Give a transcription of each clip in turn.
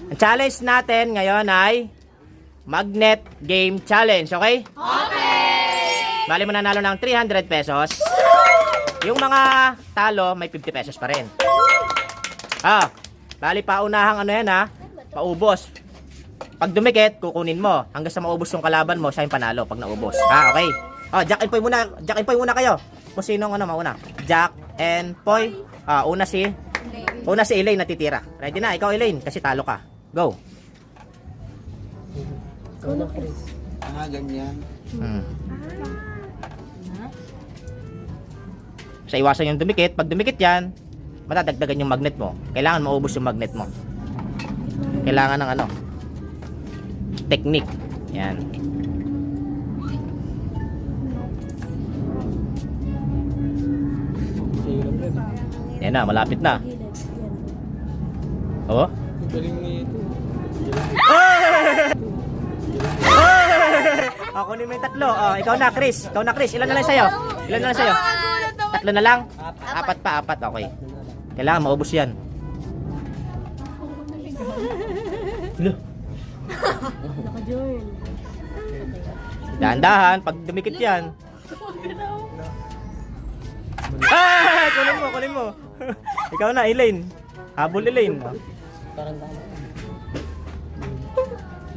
Ang challenge natin ngayon ay Magnet Game Challenge, okay? Okay! Bali mo nanalo ng 300 pesos. Yung mga talo, may 50 pesos pa rin. Bali paunahang ano yan ha, paubos. Pag dumikit, kukunin mo. Hanggang sa maubos yung kalaban mo, siya yung panalo pag naubos. Okay? Jack and Poy muna. Jack and Poy muna kayo. Kung sinong ano mauna. Jack and Poy. Una si Elaine natitira. Ready na? Ikaw Elaine, kasi talo ka. Go. Ganyan. Sa iwasan yung dumikit. Pag dumikit yan, matadagdagan yung magnet mo. Kailangan maubos yung magnet mo. Kailangan ng ano, technique. Yan. Yan na, malapit na. Oh? Ako ni may tatlo. Ikaw na, Chris. Ikaw na, Chris. Ilan na lang sa'yo? Ilan na lang sa'yo? Tatlo na lang? Apat pa, apat. Okay. Kailangan maubos yan. Dahan-dahan. Pag dumikit yan. Kunin mo. Ikaw na, Elaine. Habol, Elaine.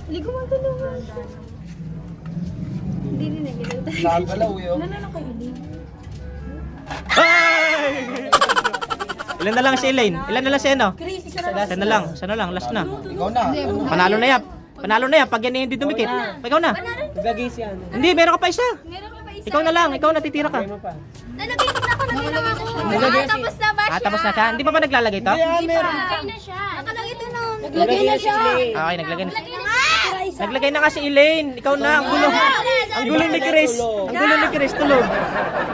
Hindi ko matulungan. Hindi rin nagalaw tayo. Nakagalaw yun. Nanalo kay Elaine. Ilan na lang si Elaine? Ilan na lang si ano? Chris, isa na lang. Isa na lang, last na. Ikaw na. Panalo na yan. Panalo na yan. Pag yan hindi dumikit. Ikaw na. Naglagay siya. Hindi, meron ka pa isa. Meron ka pa isa. Ikaw na lang. Ikaw natitira ka. Nalagay ko na ako. Naglagay siya. Tapos na ba siya? Tapos na siya. Hindi pa ba naglalagay to? Hindi pa. Naglagay na siya. Nakalagay ito nun. Naglagay na siya. Okay, naglagay na. Naglagay na nga si Elaine. Ikaw na. Ang gulo. Ang gulo ni Chris. Ang gulo ni Chris. Tulog.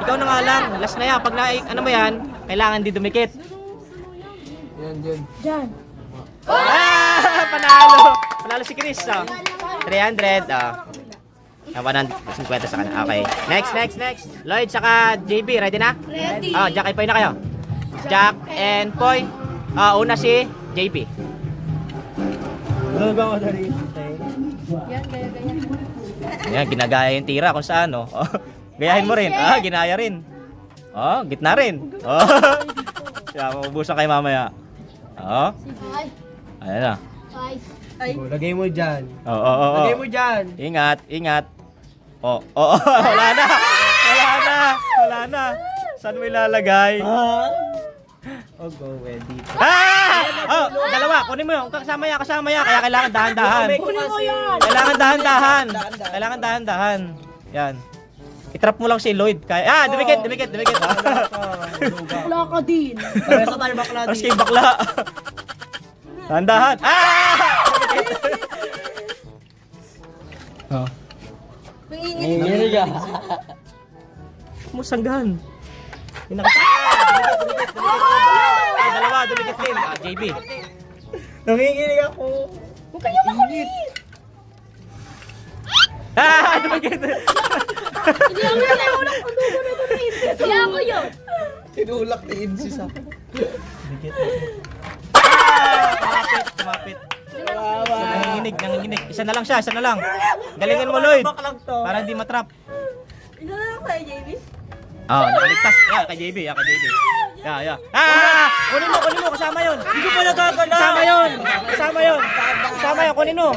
Ikaw na nga lang. Last na yan. Pag ano mo yan, kailangan di dumikit. Diyan. Panalo. Panalo si Chris. 300. 150 sa kanya. Okay. Next. Lloyd saka JB. Ready na? Ready. Jack and Poy na kayo. Jack and Poy. Una si JB. Ano ba ako na rin? Yan, gaya-gaya. Yan, ginagaya yung tira kung saan, no? Gayahin mo rin. Ginaya rin. Gitna rin. Kaya maubusan kayo mamaya. Ayan na. Lagay mo dyan. Oo. Lagay mo dyan. Ingat. Wala na. Saan mo ilalagay? Go, ready. Dalawa. Kunin mo yun. Kasama yan. Kaya kailangan dahan-dahan. Kunin mo yan. Kailangan dahan-dahan. Yan. I-trap mo lang si Lloyd. Dumikit. Wala ka din. Pareso tayo bakla Tapos kay bakla. Dahan-dahan. Nanginginig ka. Musanggan. Dalawa, dumikit din. JB. Nanginginig ako. Huwag kayo makulit. Dumikit. Hindi ako yun. Hindi ako yun. Tinulak ni Insi sa... Kumapit. Nanginginig. Isa na lang siya. Galingan mo, Lloyd. Para hindi matrap. Ito na lang tayo, JB. Nakaligtas. Kay JB. Kunin mo. Kasama yun. Hindi ko pa nagagala. Kasama yun. Kunin mo.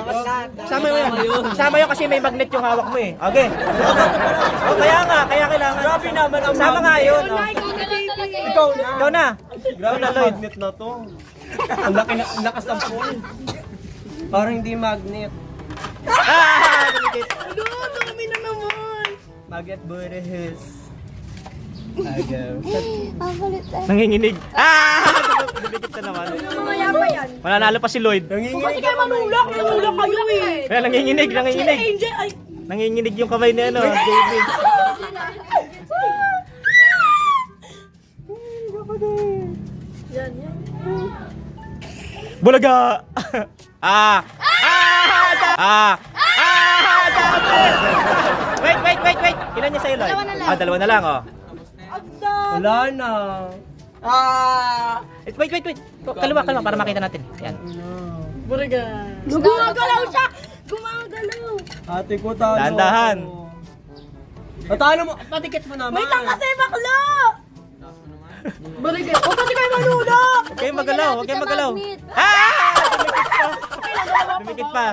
Kasama yun kasi may magnet yung hawak mo eh. Okay. Kaya kailangan. Grabe naman ang Kasama nga yun. Ikaw na. Ikaw na, Lloyd. Magnet na to. Ang lakas ng phone. Parang hindi magnet. Dumikit. Dumi na naman. Magnet Burris. Agaw. Ang kulit tayo. Nanginginig. Dumikit na naman. Mamaya pa yan. Mananalo pa si Lloyd. Kasi kayo manulak kayo eh. Kaya nanginginig. Angel, ay. Nanginginig yung kamay ni ano, JB. Yan. Bulaga! Wait! Ilan niya sa'yo, Lloyd? Dalawa na lang, Wala na. Wait. Kaliwa, para makita natin. Yan. Gumagalaw siya! Gumagalaw! Ate ko, talo. Dahan-dahan. Talo mo, patikit mo naman. Wait lang kasi bakla! Bariga! O kasi kayo manulak! Huwag kayong magalaw, huwag kayong magalaw. Ah! Dumikit pa.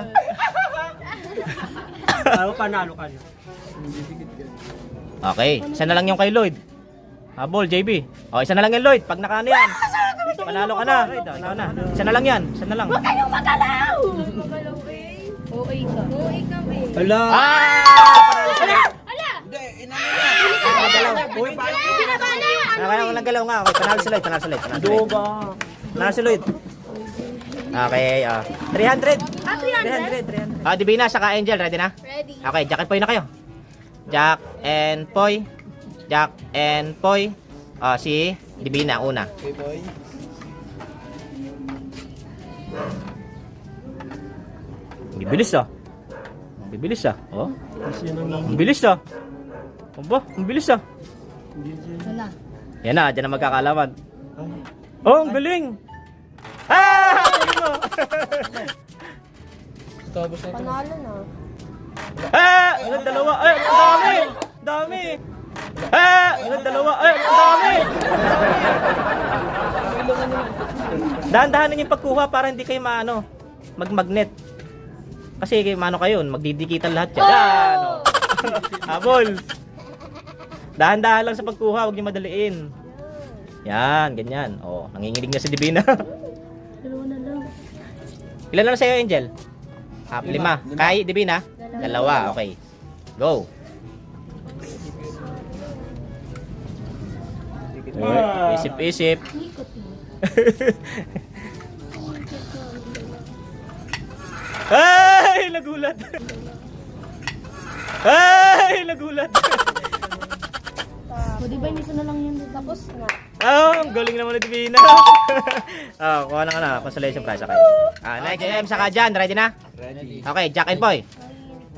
Talo, panalo ka na. Okay, isa na lang yung kay Lloyd. Habol, JB. O, isa na lang yung Lloyd. Pag nakaano yan, panalo ka na. Panalo na. Isa na lang yan, isa na lang. Huwag kayong magalaw! Magalaw eh. Okay ka. Okay ka eh. Ala. Ah! Ala! Ala! Hindi, inano Uy, Pinabala! Kaya walang galaw nga. Okay, panalo si Lloyd, panalo si Lloyd. Panalo si Lloyd. Duga. Panalo si Lloyd. Okay, 300. Ah, 300? 300. Divina, saka Angel, ready na? Ready. Okay, Jack and Poy na kayo. Jack and Poy. Jack and Poy. Si Divina, una. Okay, boy. Ang bibilis ah. Ang bibilis ah. Oh. Ang bilis ah. Aba, ang bilis ah. Wala. Yan na, dyan na magkakalaman. Oh, ang galing! Ah! Galing mo! Tapos na ito. Panalo na. Ah! Ano, dalawa? Ay, ang dami! Dami! Ah! Ano, dalawa? Ay, ang dami! Dahan-dahanin yung pagkuha para hindi kayo maano, magmagnet. Kasi maano kayo, magdidikitan lahat yan. Yan! Oh. Habol! Dahan-dahan lang sa pagkuha, huwag niyo madaliin. Yan, ganyan. Oh, nanginginig na si Divina. Dalawa na lang. Ilan na sa'yo, Angel? 5. Kay Divina? 2. Okay. Go. Isip-isip. Ay, nagulat. Ay, nagulat. O, di ba yung isa na lang yun? Tapos na. Ang galing naman ni Divina. Kuha na ka na. Consolation prize. Okay. Next time saka dyan. Ready na? Ready. Okay, Jack and Poy.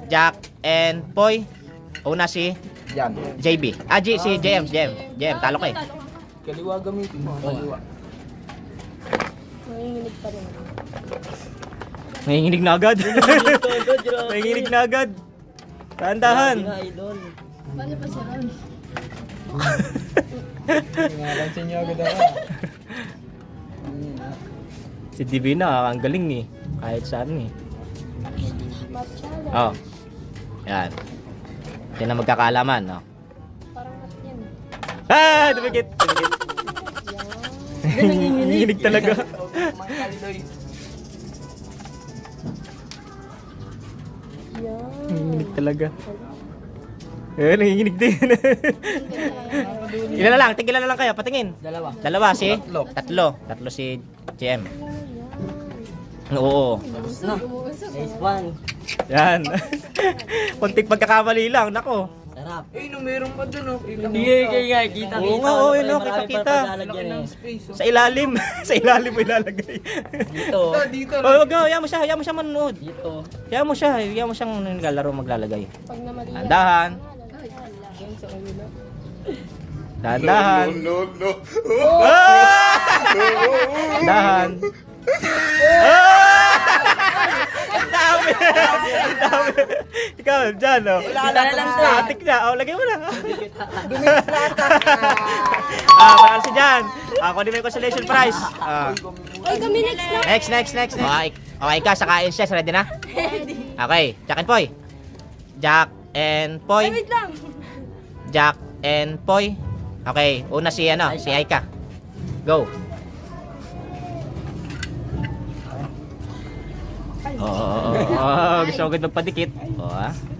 Jack and Poy. Una si Yan. JB. Si JM, talo ka eh. Kaliwa gamitin mo. Kaliwa. Nanginginig pa rin. Nanginginig na agad. Nanginginig na agad. Dahan-dahan. Idol. Paano pa si Ron? Ngalan sa inyo agad ako. Si Divina, ang galing eh. Kahit saan eh. Matchala. Oh. Yan. Yan ang magkakaalaman. Oh. Parang natin yan. Ah! Dumikit! Nanginginig talaga. Nanginginig talaga. Nanginginig din. Ilan na lang? Tigilan na lang kayo. Patingin. Dalawa si? Tatlo si JM. Oo. Nice one. Yan. Kunting pagkakamali lang. Nako. Sarap. Eh, no, meron pa dun, oh. Nga, kita. Oo nga, oo, yun, oh, kita-kita. Laki ng space, oh. Sa ilalim. Sa ilalim mo ilalagay. Dito. Dito, Oh, wag hayaan mo siya manonood. Dito. Hayaan mo siyang naglalaro maglalagay. Pag namali. Dahan. Dahan. no. Dahan. Ang dami. Ang dami. Ikaw, dyan, oh. Static na. Oh, lagay mo na. Panalo si Jan. Ako din may consolation prize. Ay, kami next na. Next. Okay ka, sakain siya. Ready na? Okay, Jack and Poy. Jack and Poy. Ay, wait lang. Jack and Poy. Okay, una si Aika. Go. Gusto ko agad magpadikit.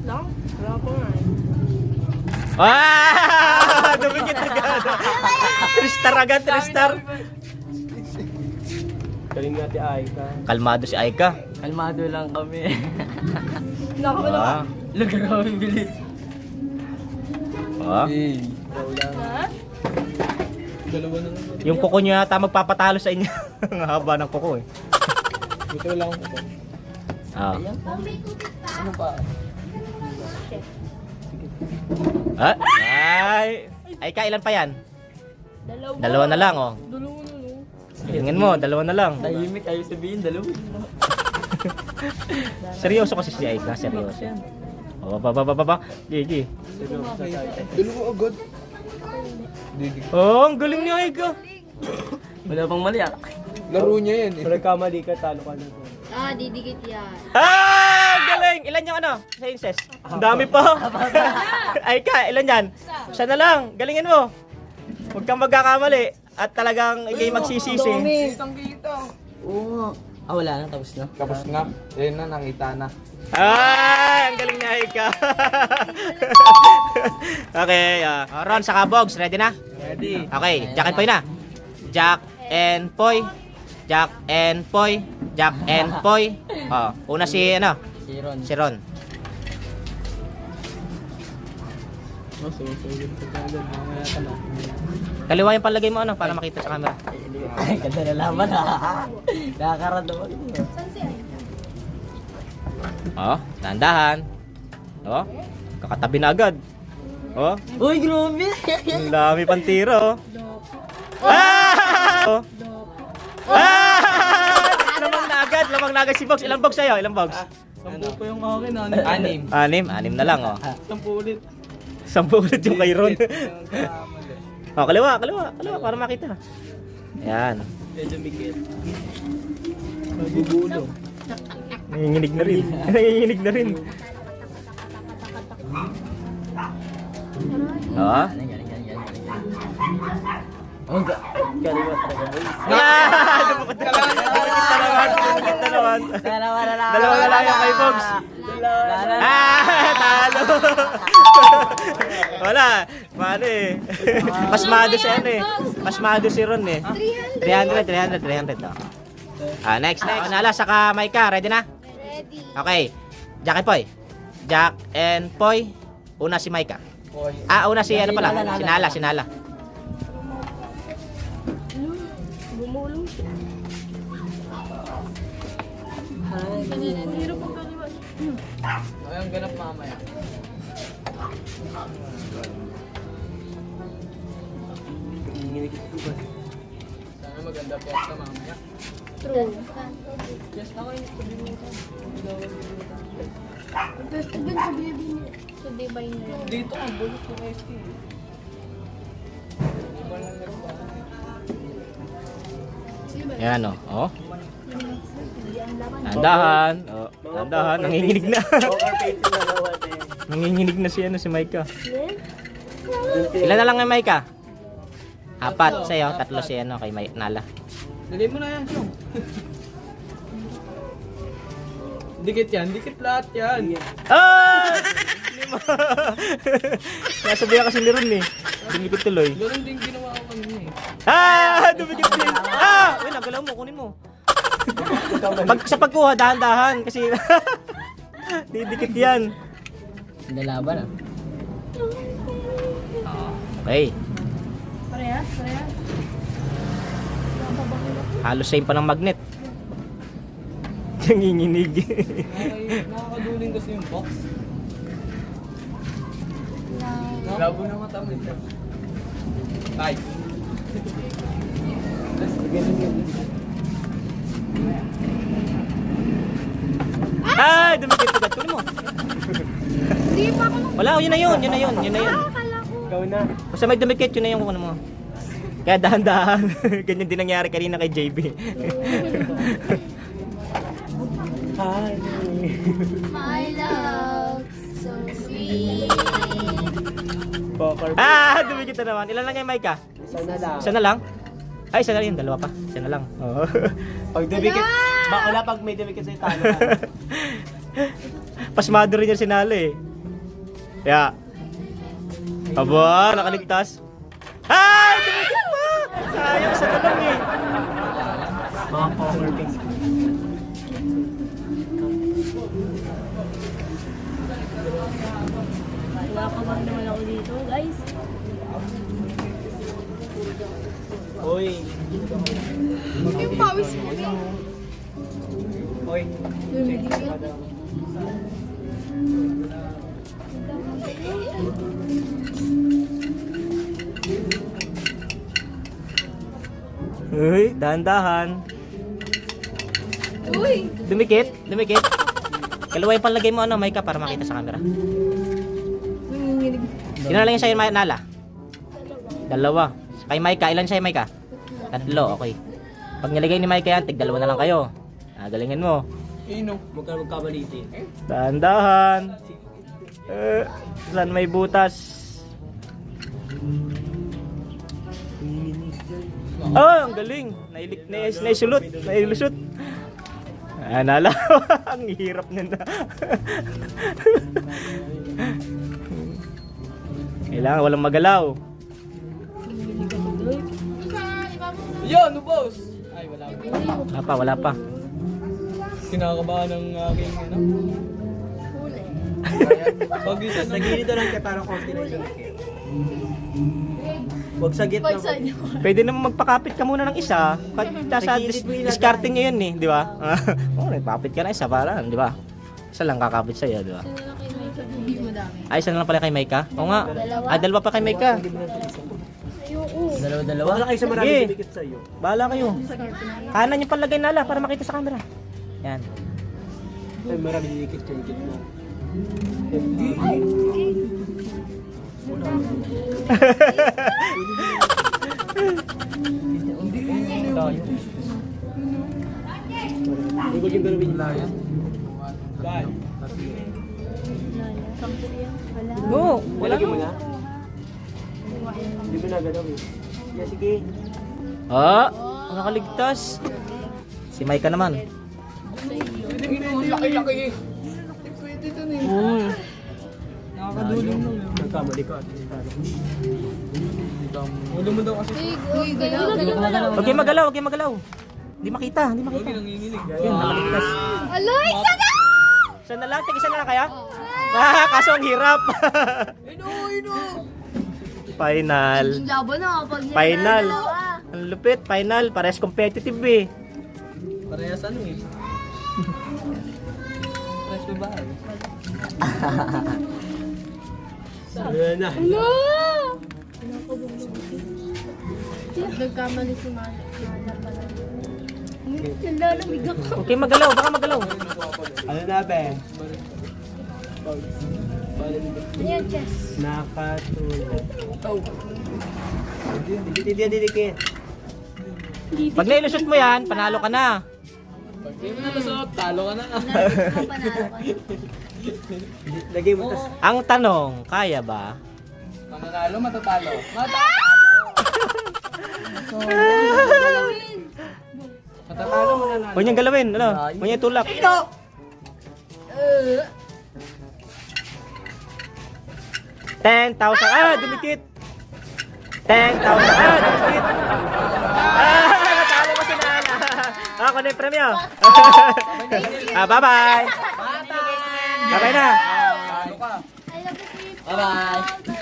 Lang? Wala ko nga Dumikit agad. 3-star agad, 3-star. Galing nga ti Aika. Kalmado si Aika. Kalmado lang kami. Ah. Grabe bilis. Ah. Eh, dalawa na naman. Yung kuko niya yata magpapatalo sa inyo. Ang haba ng kuko eh. Ito lang ako. Ah. Ano pa? Ay. Aika, ilan pa yan? Dalawa na lang, oh. Dalawa na lang. Tingnan mo, dalawa na lang. Tahimik, ayaw sabihin, dalawa. Seryoso kasi si Aika, seryoso. Oh, baba. Gigi. Dalawa agad. Didi. Oh, ang galing ni Aika. Wala pang mali ah. Laro niya yan eh. Kung nagkamali ka, talo ka na. Ah, didikit yan. Ah, galing. Ilan yung ano? Sa incest? Ang dami pa. Aika, ilan yan? Siya na lang. Galingin mo. Huwag kang magkakamali. At talagang ikay magsisisi. Kitang-kita. Oo. Ah, wala na. Tapos na. Tapos na. Ayun na, nakita na. Ah, ang galing ni Aika. Okay, Ron, saka Bogs, ready na? Ready. Okay, Jack and Poy na. Jack and Poy. Jack and Poy. Jack and Poy. Oh, una si ano? Si Ron. Si Ron. Oh, susunod sa kanan. Mamaya ka na. Kaliwa yung palagay mo ano para makita sa camera. Ay, ganda na laman ah. Nakakarandaman mo. Oh, tandahan. Oh, kakatabi na agad. Oh, Uy, grabe! ang dami pang tiro. Ah! Oh. Ah! Lamang na agad si Bogs. Ilang Bogs sa'yo? Ilang Bogs? 10 pa yung akin. 6. 6 na lang oh. 10 ulit. 10 ulit yung kay Ron. Oh, kaliwa para makita. Ayan. Medyo bigil. Magugulo. Nanginginig na rin. Nanginginig na rin. Oh. Oh, kaliwa talaga boys. Dumikit na naman. Dalawa na lang. Dalawa na lang yung kay Bogs. Talo. Wala. Paano eh. Pasmado si ano eh. Pasmado si Ron eh. 300. Oh. Next. Nala, saka Maika. Ready na? Ready. Okay. Jack and Poy. Jack and Poy. Una si Maika. Una si ano pala? Sinala. Bumulong siya. Hirap ang kaliwa. Ayun, ganap mamaya. Sana maganda po sa mamaya. True. Yes, ako yung Best event sa baby niya. Sa baby niya. dito ang bulot ng ST. Yan oh. Oh. Tandahan. Oh, tandahan. Nanginginig na. Nanginginig na si ano si Maika. Ilan na lang kay Maika? 4 sa'yo, 3 si ano kay Nala. Dali mo na yan, Chong. Dikit yan, dikit lahat yan. Ah! Nasabihan kasi ni Ron eh. Dumikot tuloy. Ganun din ginawa ko kanina eh. Ah! Dumikot din. Ah! Uy, nagalaw mo. Kunin mo. Sa pagkuha, dahan-dahan. Kasi didikit yan. Dalaban ah. Okay. Parehas. Halos same pa ng magnet. Nanginginig. Nakakaduling kasi yung box. Labo na matamit yan. Ay. Ah! Dumikit agad. Kunin mo. Hindi pa ako. Wala, yun na yun. Akala ko. Ikaw na. Basta may dumikit, yun na yung kukunin mo. Kaya dahan-dahan. Ganyan din nangyari kanina kay JB. My love, so sweet. Poker. Dumikit na naman. Ilan lang yung mic ka? Isa na lang. Isa na lang? Ay, isa na lang. Dalawa pa. Isa na lang. Oo. Pag dumikit, wala pag may dumikit sa'yo, talo ka. Pasmado rin yung sinali eh. Kaya. Aba, nakaligtas. Dumikit pa! Sayang, isa na lang eh. Mga poker face. Wala ka bang naman ako dito, guys? Uy. Yung pawis ko. Uy. Lumigil ka. Uy, dahan-dahan. Uy! Dumikit. Kaliwa yung palagay mo, ano, Maika, para makita sa camera. Nanginginig. Sino na lang yung sa'yo, Nala? Dalawa. Kay Maika, ilan siya, Maika? 3, okay. Pag nilagay ni Maika yan, tig-2 na lang kayo. Galingan mo. Ino. Magkabaliti. Dahan-dahan. Saan may butas? Ang galing. Nailusot. Nala. Ang hirap nila. Kailangan walang magalaw. Yan, no boss! Ay, wala. Wala pa. Kinakabahan ng aking ano. Pag isa na. Nagilid lang kaya parang konti na yung Huwag sa gitna. Pag sa'yo. Pwede naman magpakapit ka muna ng isa. Sa discarding nyo yun eh, di ba? Oo, nagpakapit ka na isa para, di ba? Isa lang kakapit sa'yo, di ba? Sino na kay Mike? Hindi mo dami. Ay, isa na lang pala kay Maika? Oo nga. Dalawa pa kay Maika. Ayoko. Dalawa-dalawa. Wala kayo sa marami Sige. dumikit sa'yo. Bahala kayo. Kanan yung palagay nala para makita sa camera. Yan. Ay, marami dumikit yung gitna. Huwag yung galawin yung layan. Dahil. Wala. Go! Walagin mo na. Hindi mo na galawin. Yeah, sige. Ang nakaligtas. Si Maika naman. Laki-laki eh. Pwede dun eh. Nakakaduling lang yun. Nagkamali ka. Ulo mo daw kasi. Uy, galaw. Huwag kayong magalaw. Hindi makita. Huwag yung nanginginig. Yun, nakaligtas. Alay, isa na! Isa na lang, tig-isa na lang kaya? Kaso ang hirap. Final. Yung laban na kapag Final. Ang lupit, final. Pares competitive eh. Parehas ano eh. Parehas babae. Ayan na. No! Nagkamali si Mana. Lalamig ako. Okay, magalaw. Baka magalaw. Ano na, be? Ayan, chess. Nakatulad. Hindi didikit. Pag nailusot mo yan, panalo ka na. Pag di mo nalusot, talo ka na. Lagay mo tas. Ang tanong, kaya ba? Mananalo, matatalo. Matatalo, mananalo. Huwag niyang galawin. Ano? Huwag niyang tulak. 10,000. Dumikit. 10,000. Dumikit. Natalo ko si Nana. Ako na yung premyo. Bye-bye. Bye-bye na. I love you. Bye-bye.